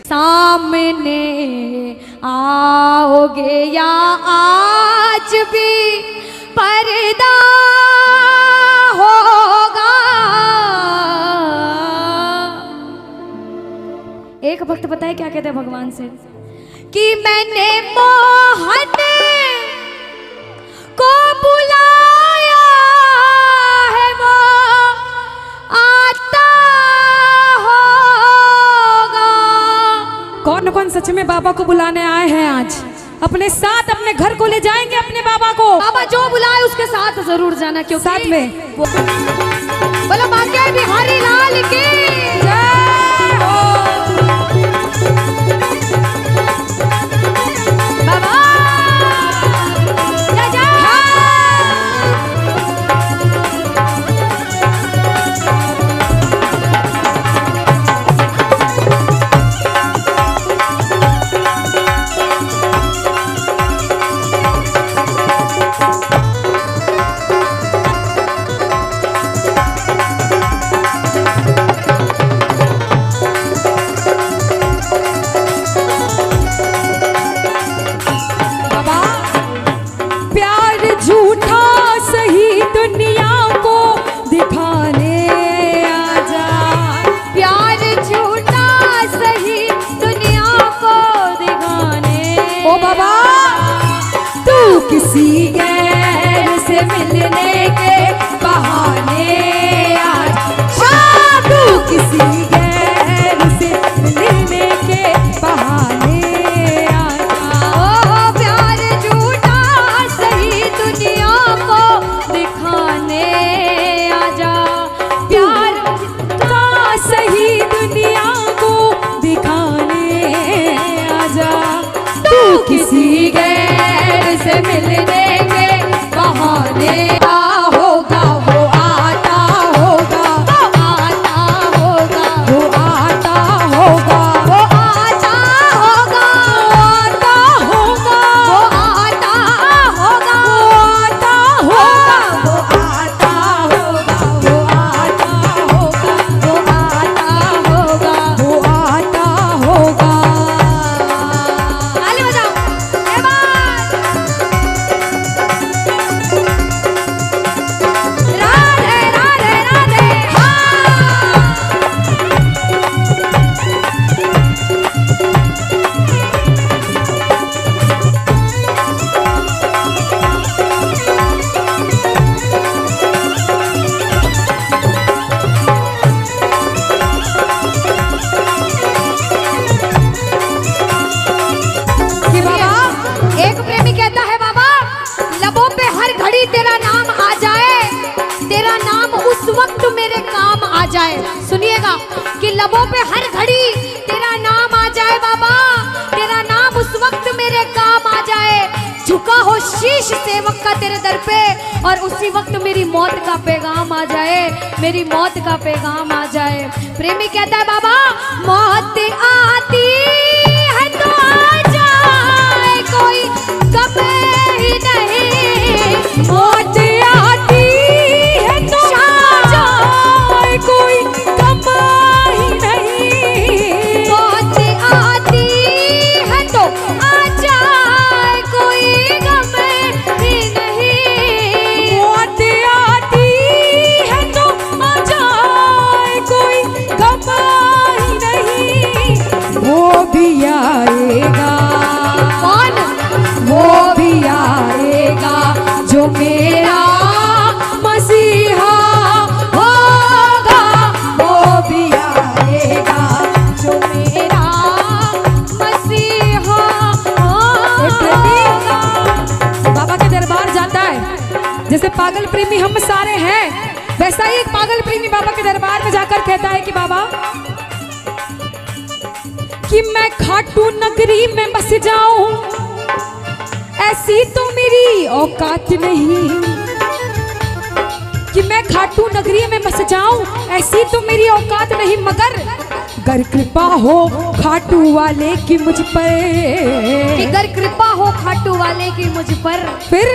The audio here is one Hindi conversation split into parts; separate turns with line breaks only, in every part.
सामने आओगे या आज भी पर्दा होगा। एक भक्त बताए क्या कहते हैं भगवान से कि मैंने मोहन को बुलाया है वो आता होगा।
कौन कौन सच में बाबा को बुलाने आए हैं आज? अपने साथ अपने घर को ले जाएंगे अपने बाबा को।
बाबा जो बुलाए उसके साथ जरूर जाना, क्योंकि
साथ में
बोलो बाके बिहारी लाल की जय हो। बाबा जय जय।
किसी गैर से मिलने के बहाने आज, तू किसी गैर से मिलने के बहाने आजा।
ओ प्यार झूठा सही दुनिया को दिखाने आजा।
प्यार का सही दुनिया को दिखाने आजा। तू किसी गैर से मिलने के बहाने होगा, वो आता होगा,
वो आता होगा,
वो आता होगा,
वो आता होगा,
आता होगा,
वो आता होगा,
वो आता होगा, वो आता होगा, वो आता होगा,
वो आता होगा,
वो आता होगा।
ताली बजाओ। ये बात राधे राधे राधे। हाँ
कि बाबा
एक प्रेमी कहता है बाबा लबों पे हर घड़ी तेरा नाम आ जाए, तेरा नाम उस वक्त मेरे काम आ जाए। सुनिएगा कि लबों पे हर घड़ी तेरा नाम आ जाए बाबा, तेरा नाम उस वक्त मेरे काम आ जाए। झुका हो शीश सेवक का तेरे दर पे और उसी वक्त मेरी मौत का पैगाम आ जाए, मेरी मौत का पैगाम आ जाए। प्रेमी कहता है बाबा मौत आती है तो आ जाए, कोई गम ही नहीं।
मौत आती है तो आ जाए, कोई गम ही नहीं।
मौत आती है तो आ जाए, कोई गम ही नहीं।
मौत आती है तो आ जाए, कोई गम ही नहीं। वो भी आएगा,
कौन?
वो भी आएगा जो मेरा मसीहा होगा। वो भी आएगा जो मेरा
मसीहा
होगा। बाबा के दरबार जाता है, जैसे पागल प्रेमी हम सारे हैं, वैसा ही एक पागल प्रेमी बाबा के दरबार में जाकर कहता है कि बाबा कि मैं खाटू नगरी में बस जाऊं, ऐसी तो मेरी औकात नहीं। कि मैं खाटू नगरी में बस जाऊं, ऐसी तो मेरी औकात नहीं, मगर गर कृपा हो खाटू वाले की मुझ पर,
कि गर कृपा हो खाटू वाले की मुझ पर,
फिर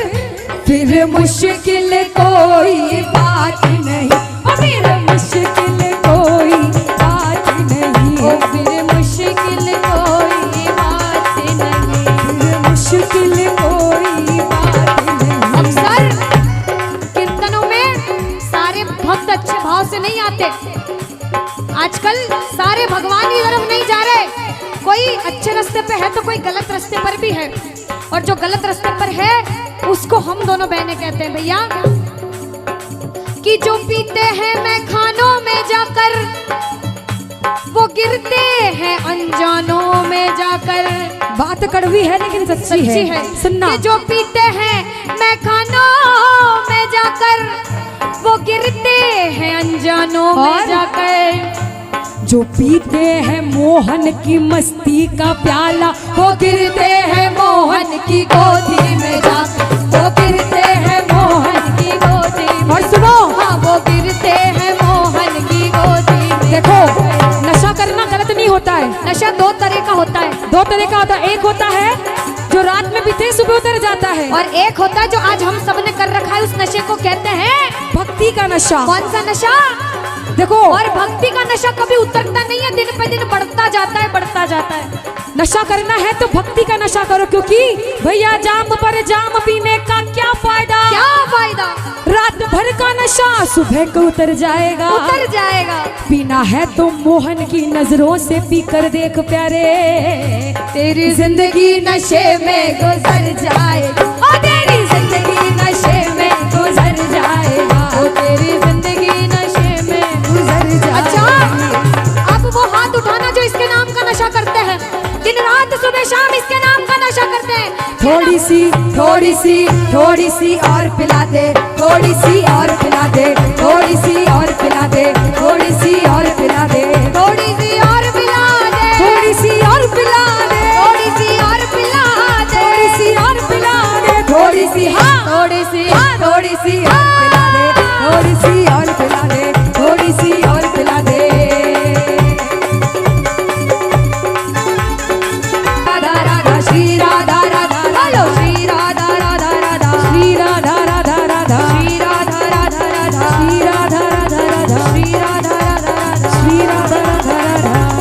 मुश्किल कोई बात नहीं, फिर मुश्किल कोई बात नहीं।
फिर मुश्किल कोई अच्छे रास्ते पे है तो कोई गलत रास्ते पर भी है, और जो गलत रास्ते पर है उसको हम दोनों बहनें कहते हैं भैया कि जो पीते हैं मैं खानों में जाकर वो गिरते हैं अनजानों में जाकर।
बात कड़वी है लेकिन सच्ची है। सुनना
कि जो पीते हैं मैं खानों में जाकर वो गिरते हैं अनजानों में जाकर।
जो पीते हैं मोहन की मस्ती का प्याला वो गिरते हैं मोहन की गोदी में जाकर, वो गिरते हैं मोहन की गोदी में। और सुनो,
हाँ वो गिरते हैं मोहन की गोदी में।
देखो नशा करना गलत नहीं होता है।
नशा दो तरह का होता है।
दो तरह का होता है। एक होता है जो रात में पीते सुबह उतर जाता है,
और एक होता है जो आज हम सबने कर रखा है, उस नशे को कहते हैं
भक्ति का नशा।
कौन सा नशा?
देखो,
और भक्ति का नशा कभी उतरता नहीं है, दिन पे दिन बढ़ता जाता है, बढ़ता जाता है।
नशा करना है तो भक्ति का नशा करो, क्योंकि भैया जाम पर जाम पीने का क्या फायदा?
क्या फायदा?
रात भर का नशा सुबह को उतर जाएगा,
उतर जाएगा।
पीना है तो मोहन की नजरों से पी कर देख प्यारे,
तेरी जिंदगी नशे में गुजर जाएगा,
ओ तेरी जिंदगी नशे में गुजर जाएगा,
ओ तेरी जिंदगी नशे में
गुजर जाएगा।
अच्छा, अब वो हाथ उठाना जो इसके नाम का नशा करते हैं, दिन रात सुबह शाम इसके नाम का नशा करते हैं।
थोड़ी सी और पिला दे, थोड़ी सी और पिला दे, थोड़ी सी और पिला दे, थोड़ी सी और पिला दे,
थोड़ी सी और पिला दे,
थोड़ी सी और पिला दे,
थोड़ी सी और पिला दे,
थोड़ी सी और पिला दे, थोड़ी सी, हाँ
थोड़ी सी,
थोड़ी सी और पिला दे, थोड़ी सी और पिला दे, थोड़ी सी और पिला दे। राधा राधा श्री राधा राधा,
हेलो श्री राधा राधा राधा,
श्री राधा राधा राधा,
श्री राधा राधा राधा,
श्री राधा राधा राधा,
श्री राधा राधा राधा,
श्री राधा राधा राधा।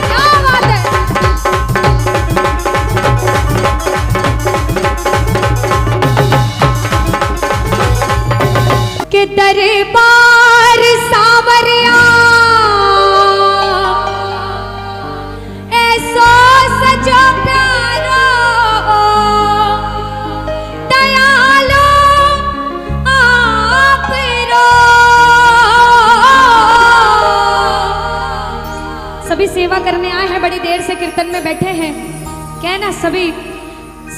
क्या बात है? के दरबार सावरिया ऐसो सजो प्यारो दयालो आप रो। सभी सेवा करने आए हैं, बड़ी देर से कीर्तन में बैठे हैं, कहना सभी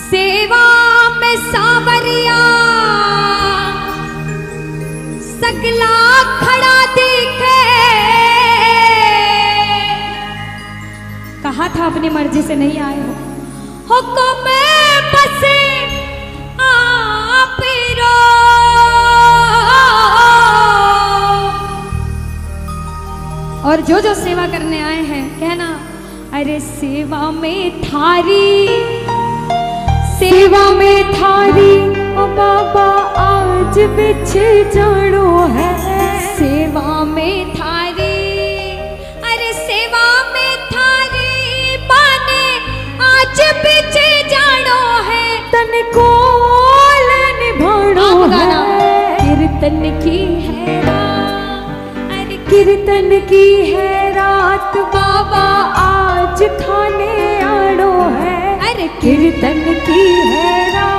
सेवा में सावरिया सकला खड़ा दिखे। कहा था अपनी मर्जी से नहीं आए हो, हुक्म बसे आप रो। और जो जो सेवा करने आए हैं कहना अरे सेवा में थारी, सेवा में थारी ओ बाबा आज बिछे जानो है। सेवा में थारी, अरे सेवा में थारी बाने आज बिछे जानो है।
तन को निभानो है,
कीर्तन की है रात, अरे
कीर्तन की है रात बाबा आज खाने आड़ो है।
अरे
कीर्तन की है रात।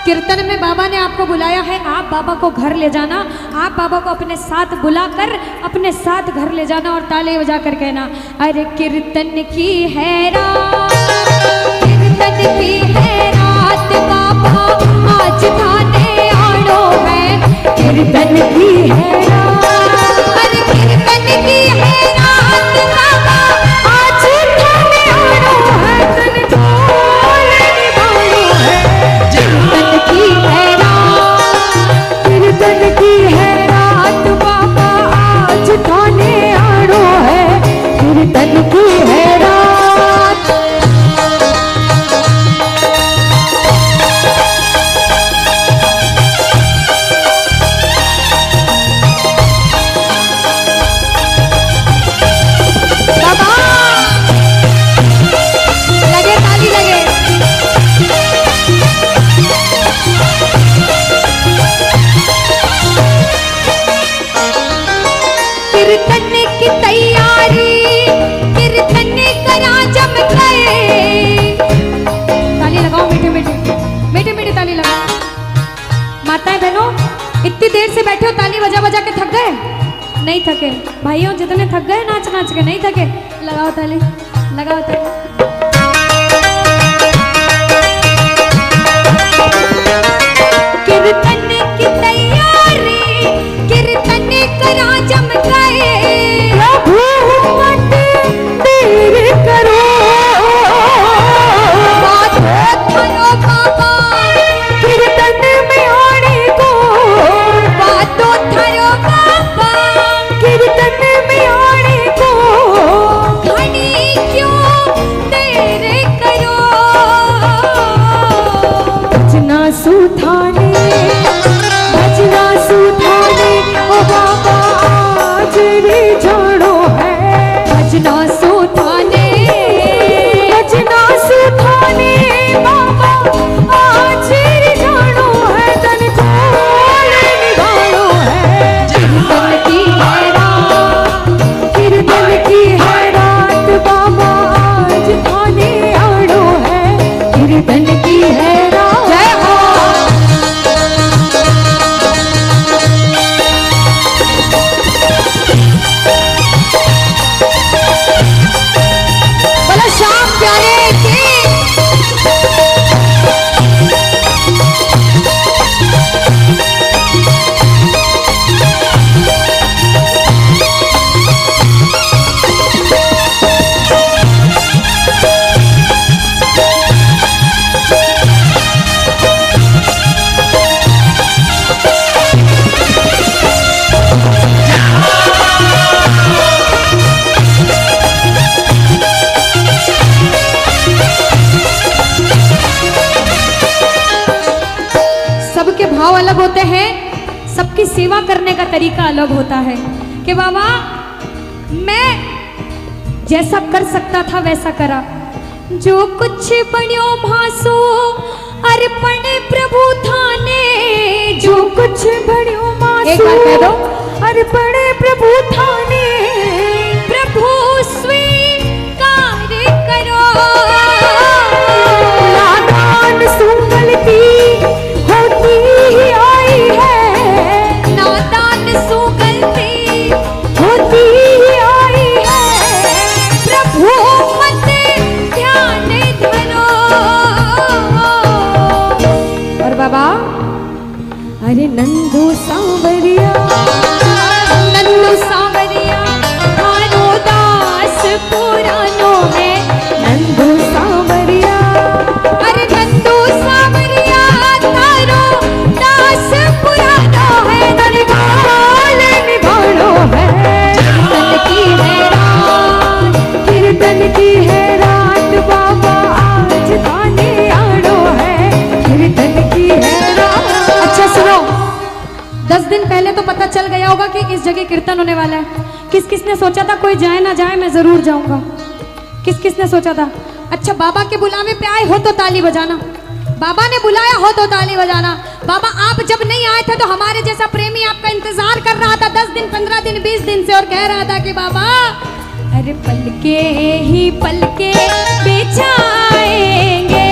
कीर्तन में बाबा ने आपको बुलाया है, आप बाबा को घर ले जाना, आप बाबा को अपने साथ बुलाकर अपने साथ घर ले जाना और ताले बजा कर कहना अरे कीर्तन की है रात, कीर्तन की है रात बाबा आज खाने आड़ो है।
कीर्तन की है रात,
अरे कीर्तन की है रात बाबा आज खाने आड़ो है।
तन को निभानो है।
कीर्तन की है रात,
कीर्तन की है रात बाबा आज खाने आड़ो है। कीर्तन की है रात।
बजा बजा के थक गए? नहीं थके? भाइयों जितने थक गए नाच नाच के, नहीं थके? लगाओ ताली, लगाओ ताली। कीर्तन की तैयारी, कीर्तन करा जम गए, प्रभु मत देर करो, बात करो बाबा कीर्तन में आने को, बातों थरो बाबा कीर्तन में आने को, घनी क्यों देर करो, भजना सुधाने, भजना सुधाने, ओ बाबा आज रे जानो है, भजना सुधाने, भजना सुधाने, बाबा आज रे जानो है, तन खोल निभानो है, कीर्तन की है रात, कीर्तन की है रात, बाबा आज थाने आनो है, कीर्तन की है रात। जय हो। बोलो श्याम प्यारे की। सबके भाव अलग होते हैं, सबकी सेवा करने का तरीका अलग होता है कि बाबा मैं जैसा कर सकता था वैसा करा, जो कुछ बण्यो भासो अर्पण प्रभु थाने, जो कुछ बण्यो भासो एक बार कह दो, अर्पण प्रभु थाने, प्रभु स्वीकार करो, नादान सुगलती होती ही आई है, नादान सुगलती होती ही आई है, प्रभु मत ध्यान धरो। और बाबा अरे नंदू सांवरिया, नंदू सांवरिया थारो दास पुरानो है, नंदू सांवरिया, अरे नंदू सांवरिया थारो दास पुरानो है, दरबार निभानो है, कीर्तन की है रात, कीर्तन की है रात, बाबा आज थाने आनो है, कीर्तन की है रात। अच्छा सुनो, 10 दिन पहले तो पता चल गया होगा कि इस जगह कीर्तन होने वाला है। किस किस ने सोचा था कोई जाए ना जाए मैं जरूर जाऊंगा? किस किस ने सोचा था? अच्छा बाबा के बुलावे पे आए हो तो ताली बजाना, बाबा ने बुलाया हो तो ताली बजाना। बाबा आप जब नहीं आए थे तो हमारे जैसा प्रेमी आपका इंतजार कर रहा था 10 दिन 15 दिन 20 दिन से, और कह रहा था कि बाबा अरे पलके ही पलके बिछाएंगे,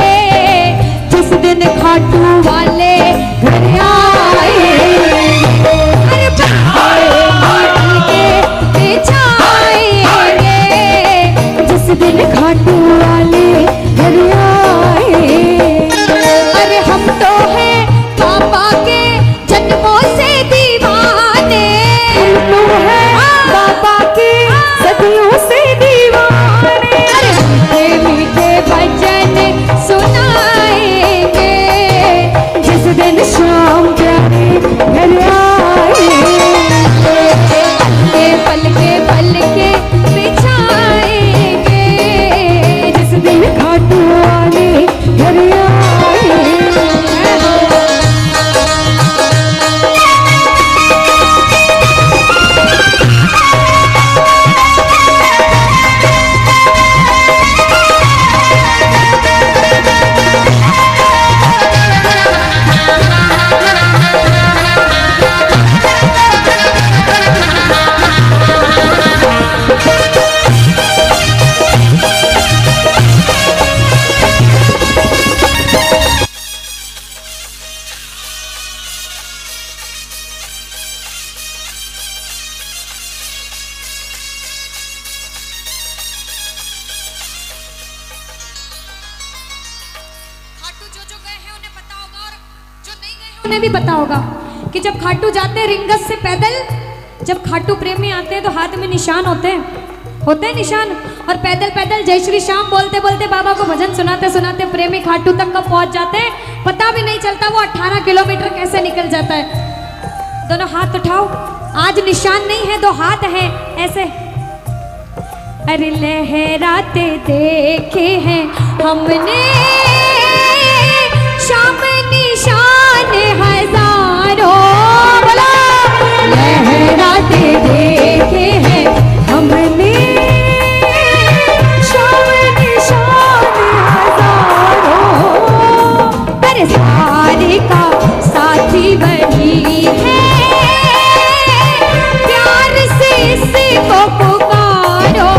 जिस दिन खाटू वाले घर आएंगे, अरे पलके बिछाएंगे, जिस दिन खाटू वाले घर आएंगे, अरे हम तो हैं बाबा के जन्मों से दीवाने, हम तो हैं बाबा के सदियों से दीवाने, अरे उन्हें भी पता होगा कि जब खाटू जाते हैं रिंगस से पैदल, जब खाटू प्रेमी आते हैं तो हाथ में निशान होते हैं निशान, और पैदल पैदल जय श्री श्याम बोलते बोलते बाबा को भजन सुनाते सुनाते प्रेमी खाटू तक कब पहुंच जाते हैं पता भी नहीं चलता। वो 18 किलोमीटर कैसे निकल जाता है। दोनों हाथ उठाओ, आज निशान नहीं है, 2 हाथ हैं ऐसे। अरे लहराते देखे हैं हमने शाम निशान हजारों, बोलो
लहराते देखे हैं हमने शाम निशान हजारों।
अरे सारे का साथी वही है, प्यार से इसको पुकारो।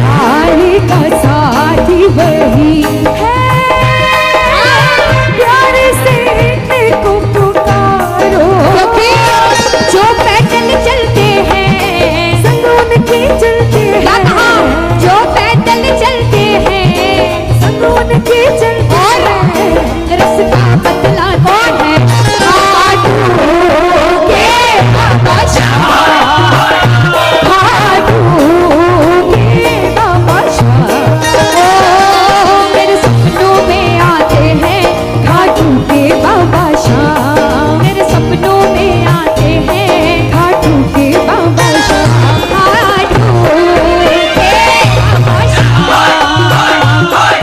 सारे का साथी वही है, प्यार से इसको पुकारो।
जो पैदल चलते हैं
संग उनके चलते हैं,
जो पैदल चलते हैं
संग उनके चलते हैं।
रास्ता बदला कौन है? खाटू के बाबा शाह,
खाटू के बाबा शाह।
ओ मेरे सपनों में आते हैं
खाटू के बाबा शाह,
मेरे सपनों में आते हैं
खाटू के बाबा शाह।
खाटू के बाबा शाह।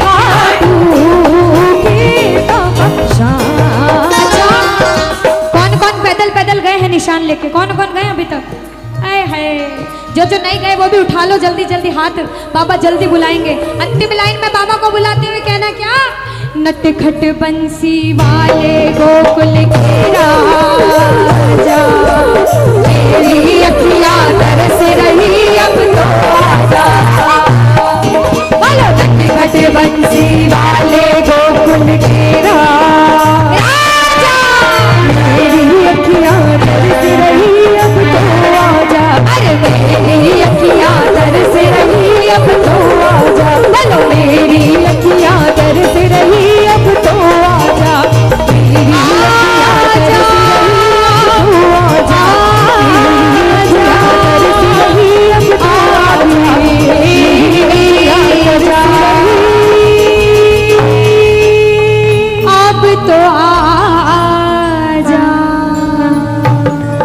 खाटू के बाबा शाह।
अच्छा, कौन कौन पैदल पैदल गए हैं निशान लेके? कौन कौन गए अभी तक? आए है, जो जो नहीं गए वो भी उठा लो जल्दी जल्दी हाथ, बाबा जल्दी बुलाएंगे। अंतिम लाइन में बाबा को बुलाते हुए कहना क्या? नटखट बंसी वाले गोकुल के राजा, मेरी अखियां तरस रही अब तो आजा। बोलो नटखट बंसी वाले